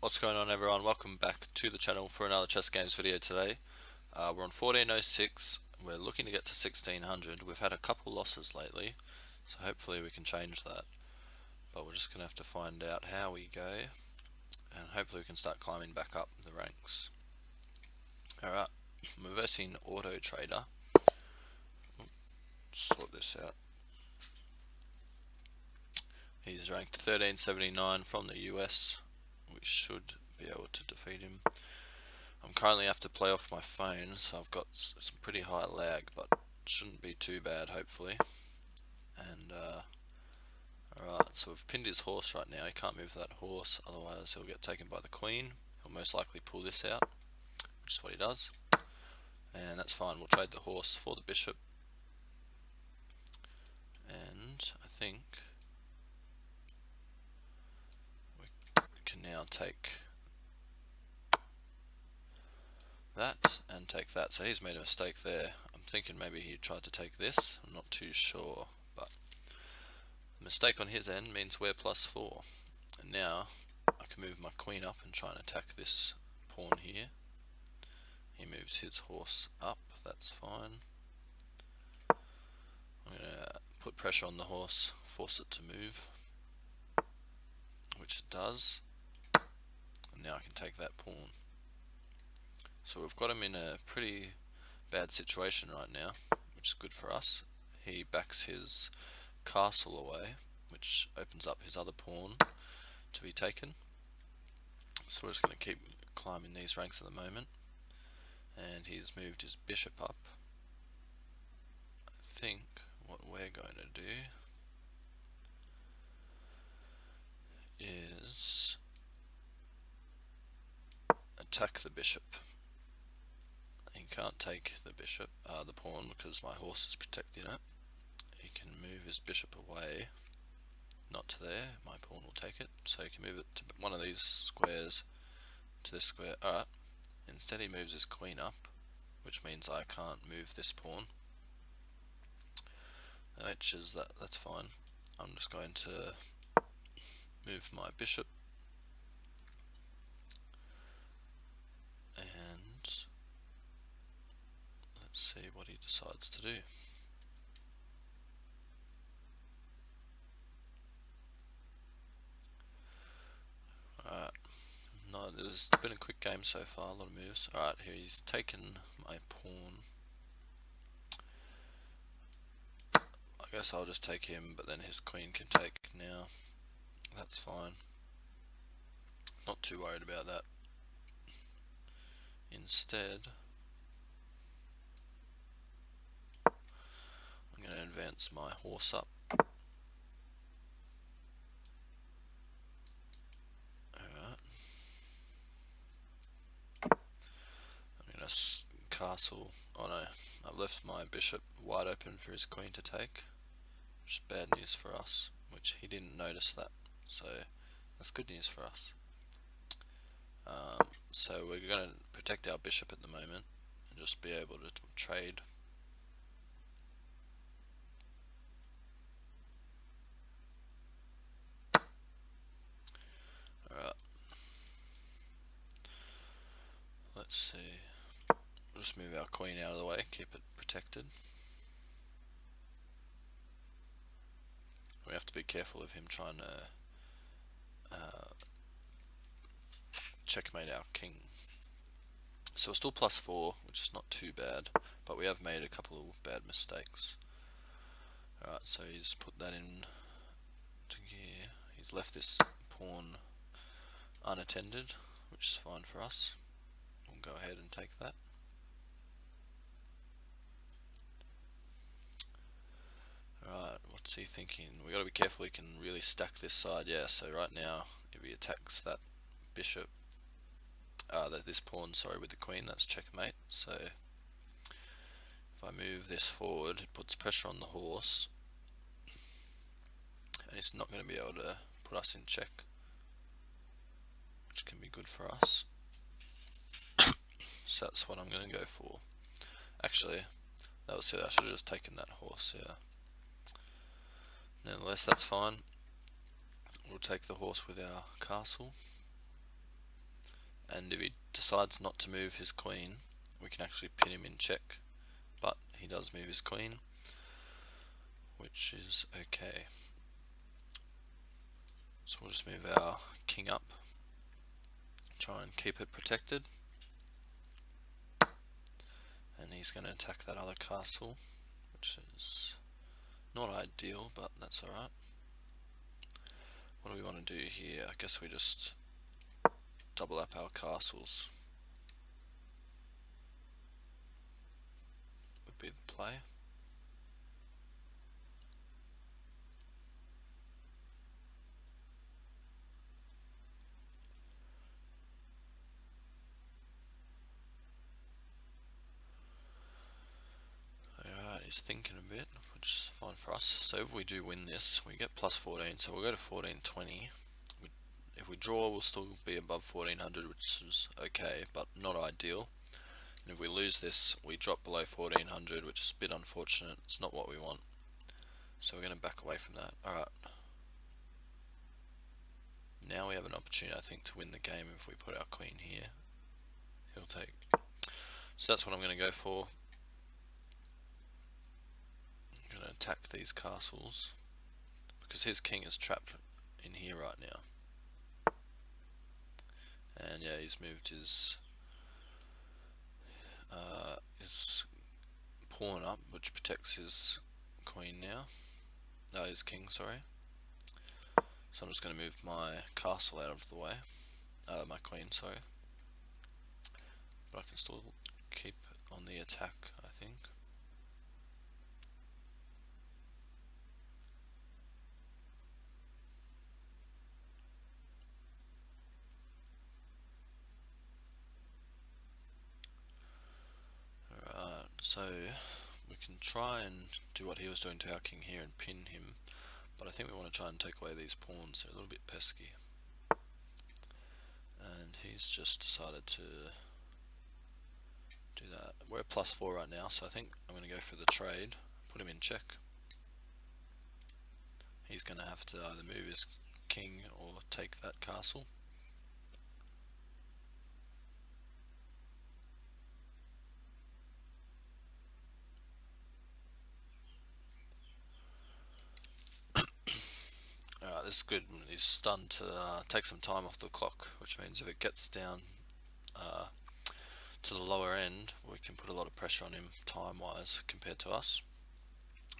What's going on, everyone? Welcome back to the channel for another chess games video today. We're on 1406. We're looking to get to 1600. We've had a couple losses lately, so hopefully we can change that. But we're just going to have to find out how we go, and hopefully we can start climbing back up the ranks. Alright, I'm versing Auto Trader. Sort this out. He's ranked 1379 from the US. We should be able to defeat him. I'm currently have to play off my phone, so I've got some pretty high lag, but it shouldn't be too bad, hopefully. And alright, so we've pinned his horse right now. He can't move that horse, otherwise he'll get taken by the queen. He'll most likely pull this out, which is what he does. And that's fine, we'll trade the horse for the bishop. And I think we can now take that and take that. So he's made a mistake there. I'm thinking maybe he tried to take this. I'm not too sure, but the mistake on his end means we're +4. And now I can move my queen up and try and attack this pawn here. He moves his horse up, that's fine. I'm going to put pressure on the horse, force it to move, which it does. And now I can take that pawn. So we've got him in a pretty bad situation right now, which is good for us. He backs his castle away, which opens up his other pawn to be taken. So we're just going to keep climbing these ranks at the moment. And he's moved his bishop up. I think what we're going to do is attack the bishop. He can't take the bishop, the pawn, because my horse is protecting it. He can move his bishop away, not to there. My pawn will take it, so he can move it to one of these squares to this square. Alright, instead he moves his queen up, which means I can't move this pawn, which is that's fine. I'm just going to move my bishop and let's see what he decides to do. Alright, no, there's been a quick game so far, a lot of moves. Alright, here he's taken my pawn. I guess I'll just take him, but then his queen can take now. That's fine. Not too worried about that. Instead, I'm going to advance my horse up. Alright. I'm going to castle. Oh no, I've left my bishop wide open for his queen to take, which is bad news for us, which he didn't notice that, so that's good news for us. So we're going to protect our bishop at the moment and just be able to trade. Alright, let's see, we'll just move our queen out of the way, keep it protected. We have to be careful of him trying to checkmate our king. So we're still +4, which is not too bad, but we have made a couple of bad mistakes. Alright, so he's put that in to gear. He's left this pawn unattended, which is fine for us. We'll go ahead and take that. Alright, what's he thinking? We gotta be careful, he can really stack this side. Yeah, so right now, if he attacks that bishop, this pawn, sorry, with the queen, that's checkmate. So if I move this forward, it puts pressure on the horse, and it's not going to be able to put us in check, which can be good for us. So that's what I'm going to go for. Actually, that was it. I should have just taken that horse. Yeah. Nonetheless, that's fine. We'll take the horse with our castle. and if he decides not to move his queen, we can actually pin him in check, but he does move his queen, which is okay. So we'll just move our king up, try and keep it protected, and he's going to attack that other castle, which is not ideal, but that's alright. What do we want to do here? I guess we just double up our castles would be the play. Alright, he's thinking a bit, which is fine for us. So if we do win this, we get plus 14, so we'll go to 1420. If we draw, we'll still be above 1400, which is okay, but not ideal. And if we lose this, we drop below 1400, which is a bit unfortunate. It's not what we want. So we're going to back away from that. Alright. Now we have an opportunity, I think, to win the game if we put our queen here. He'll take. So that's what I'm going to go for. I'm going to attack these castles because his king is trapped in here right now. And yeah, he's moved his pawn up, which protects his queen now. No, his king, sorry. So I'm just going to move my castle out of the way. My queen, sorry. But I can still keep on the attack, I think. Alright, so we can try and do what he was doing to our king here and pin him. But I think we want to try and take away these pawns. They're a little bit pesky. And he's just decided to do that. We're at +4 right now, so I think I'm going to go for the trade, put him in check. He's going to have to either move his king or take that castle. Alright, this is good. He's stunned to take some time off the clock, which means if it gets down to the lower end, we can put a lot of pressure on him time-wise compared to us.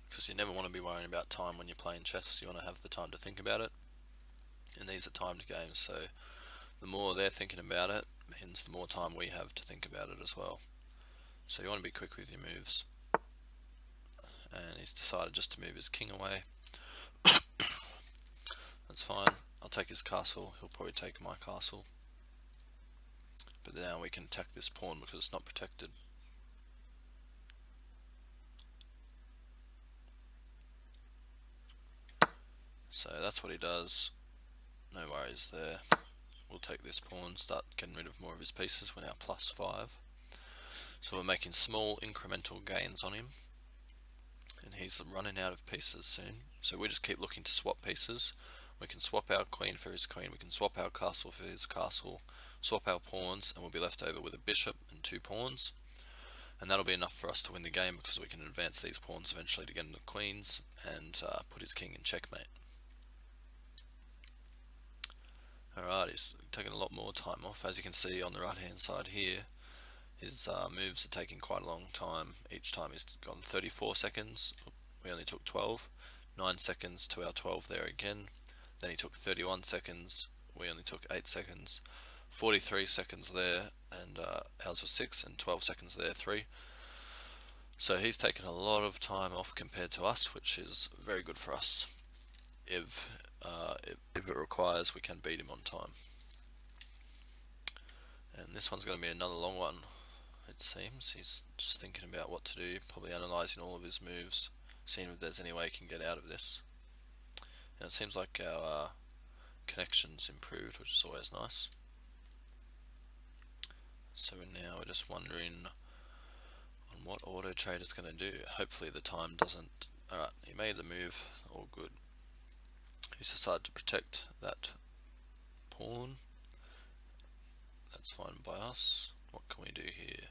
Because you never want to be worrying about time when you're playing chess. You want to have the time to think about it. And these are timed games, so the more they're thinking about it means the more time we have to think about it as well. So you want to be quick with your moves. And he's decided just to move his king away. That's fine. I'll take his castle. He'll probably take my castle. But now we can attack this pawn because it's not protected. So that's what he does. No worries there. We'll take this pawn, start getting rid of more of his pieces. We're now +5. So we're making small incremental gains on him. And he's running out of pieces soon. So we just keep looking to swap pieces. We can swap our queen for his queen. We can swap our castle for his castle. Swap our pawns, and we'll be left over with a bishop and 2 pawns. And that'll be enough for us to win the game because we can advance these pawns eventually to get into queens and put his king in checkmate. Alright, he's taking a lot more time off. As you can see on the right hand side here, his moves are taking quite a long time. Each time he's gone 34 seconds, we only took 12. 9 seconds to our 12 there again. Then he took 31 seconds, we only took 8 seconds. 43 seconds there, and ours was 6, and 12 seconds there, 3. So he's taken a lot of time off compared to us, which is very good for us. If it requires, we can beat him on time. And this one's going to be another long one, it seems. He's just thinking about what to do, probably analysing all of his moves, seeing if there's any way he can get out of this. And it seems like our connection's improved, which is always nice. So now we're just wondering on what auto trade is going to do. Hopefully the time doesn't. Alright, he made the move, all good. He's decided to protect that pawn. That's fine by us. What can we do here?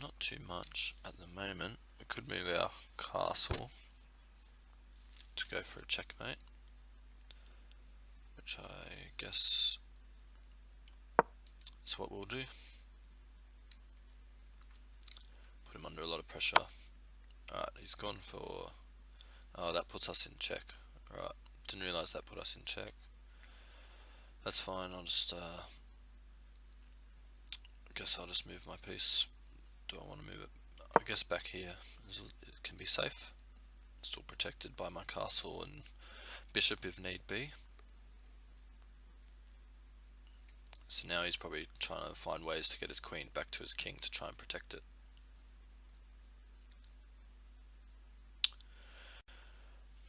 Not too much at the moment. We could move our castle to go for a checkmate, which I guess is what we'll do. Put him under a lot of pressure. Alright, he's gone for... Oh, that puts us in check. Alright, didn't realise that put us in check. That's fine, I'll just... I guess I'll just move my piece. Do I want to move it? I guess back here it can be safe. Still protected by my castle and bishop if need be. So now he's probably trying to find ways to get his queen back to his king to try and protect it.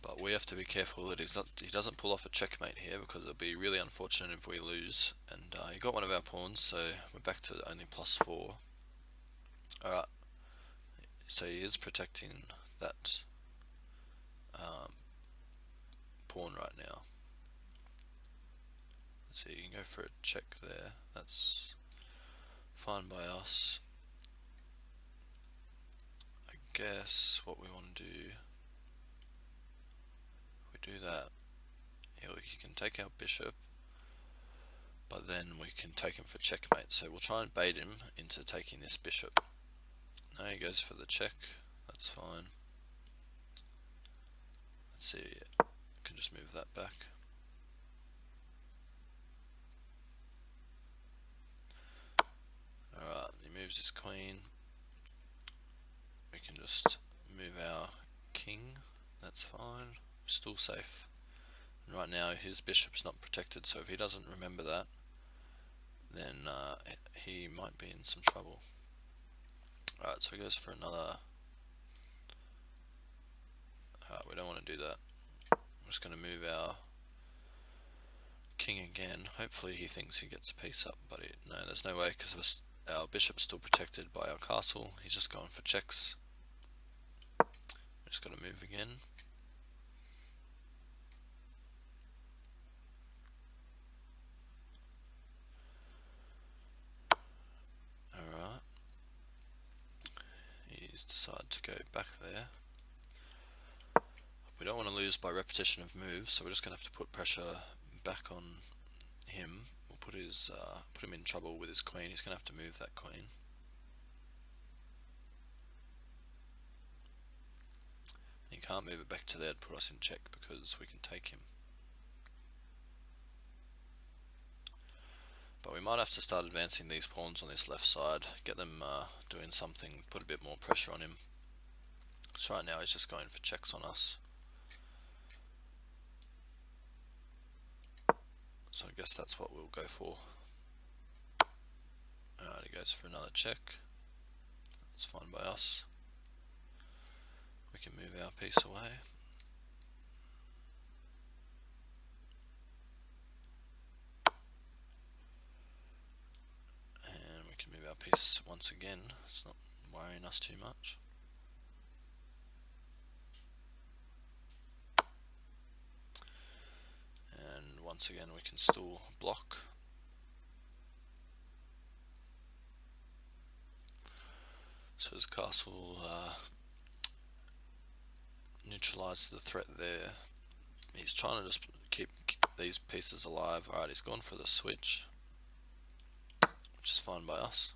But we have to be careful that he doesn't pull off a checkmate here, because it'll be really unfortunate if we lose. And he got one of our pawns, so we're back to only +4. Alright, so he is protecting that pawn right now. So you can go for a check there. That's fine by us. I guess what we want to do, if we do that, he can take our bishop, but then we can take him for checkmate. So we'll try and bait him into taking this bishop. Now he goes for the check. That's fine. Let's see. I can just move that back. Alright, he moves his queen. We can just move our king. That's fine. We're still safe. And right now his bishop's not protected, so if he doesn't remember that, then he might be in some trouble. Alright, so he goes for another... we don't want to do that. I'm just going to move our king again. Hopefully he thinks he gets a piece up, but no, there's no way, because our bishop's still protected by our castle. He's just going for checks. Just got to move again. Alright. He's decided to go back there. We don't want to lose by repetition of moves, so we're just going to have to put pressure back on him. We'll put him in trouble with his queen. He's going to have to move that queen. He can't move it back to there to put us in check, because we can take him. But we might have to start advancing these pawns on this left side, get them doing something, put a bit more pressure on him. So right now he's just going for checks on us. So I guess that's what we'll go for. Alright, he goes for another check. That's fine by us. We can move our piece away. And we can move our piece once again. It's not worrying us too much. And once again we can still block. So his castle neutralised the threat there. He's trying to just keep these pieces alive. Alright, he's gone for the switch, which is fine by us.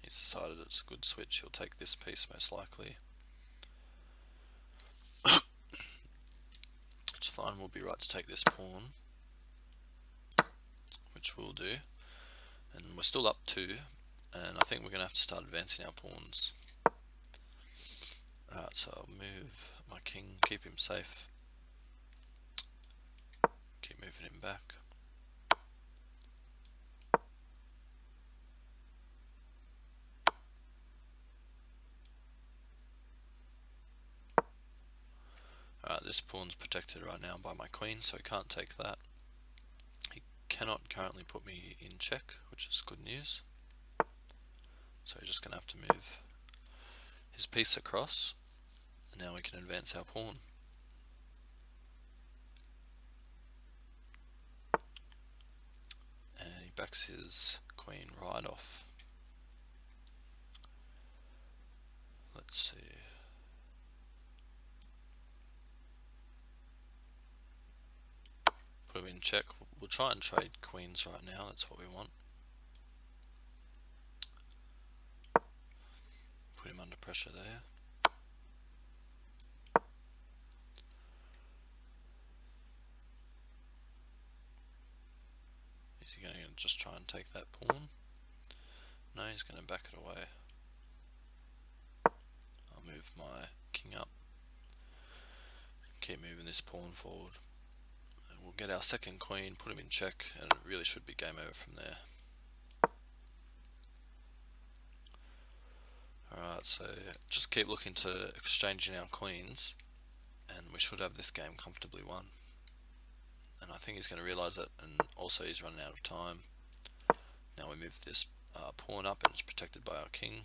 He's decided it's a good switch. He'll take this piece most likely. It's fine, we'll be right to take this pawn, which we'll do. And we're still up 2, and I think we're going to have to start advancing our pawns. Alright, so I'll move my king, keep him safe. Keep moving him back. Alright, this pawn's protected right now by my queen, so he can't take that. He cannot currently put me in check, which is good news. So he's just going to have to move his piece across, and now we can advance our pawn. And he backs his queen right off. Let's see. Put him in check. We'll try and trade queens right now. That's what we want. Put him under pressure there. Is he going to just try and take that pawn? No, he's going to back it away. I'll move my king up. Keep moving this pawn forward. And we'll get our second queen, put him in check, and it really should be game over from there. Alright, so just keep looking to exchanging our queens, and we should have this game comfortably won. And I think he's going to realise it, and also he's running out of time. Now we move this pawn up, and it's protected by our king.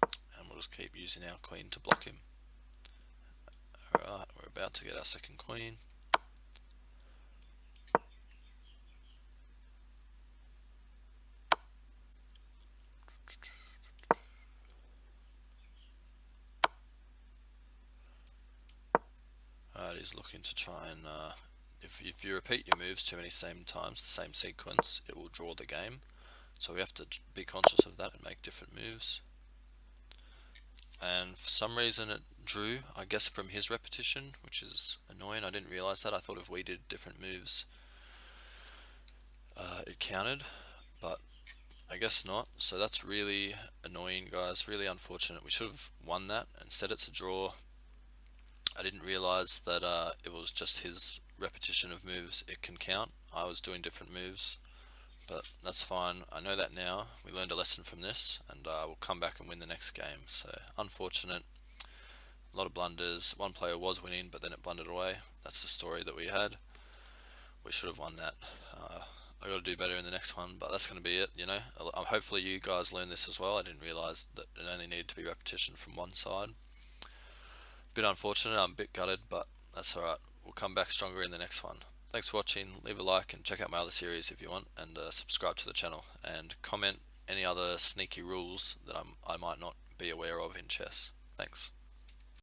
And we'll just keep using our queen to block him. Alright, we're about to get our second queen. Alright, he's looking to try and, if you repeat your moves too many same times, the same sequence, it will draw the game. So we have to be conscious of that and make different moves. And for some reason it drew, I guess from his repetition, which is annoying. I didn't realise that. I thought if we did different moves, it counted, but I guess not. So that's really annoying, guys. Really unfortunate. We should have won that. Instead it's a draw. I didn't realise that it was just his repetition of moves. It can count. I was doing different moves, but that's fine. I know that now. We learned a lesson from this, and we'll come back and win the next game. So unfortunate. A lot of blunders. One player was winning, but then it blundered away. That's the story that we had. We should have won that. I got to do better in the next one, but that's going to be it. You know, hopefully you guys learn this as well. I didn't realise that it only needed to be repetition from one side. Bit unfortunate. I'm a bit gutted, but that's alright. We'll come back stronger in the next one. Thanks for watching. Leave a like and check out my other series if you want, and subscribe to the channel, and comment any other sneaky rules that I might not be aware of in chess. Thanks.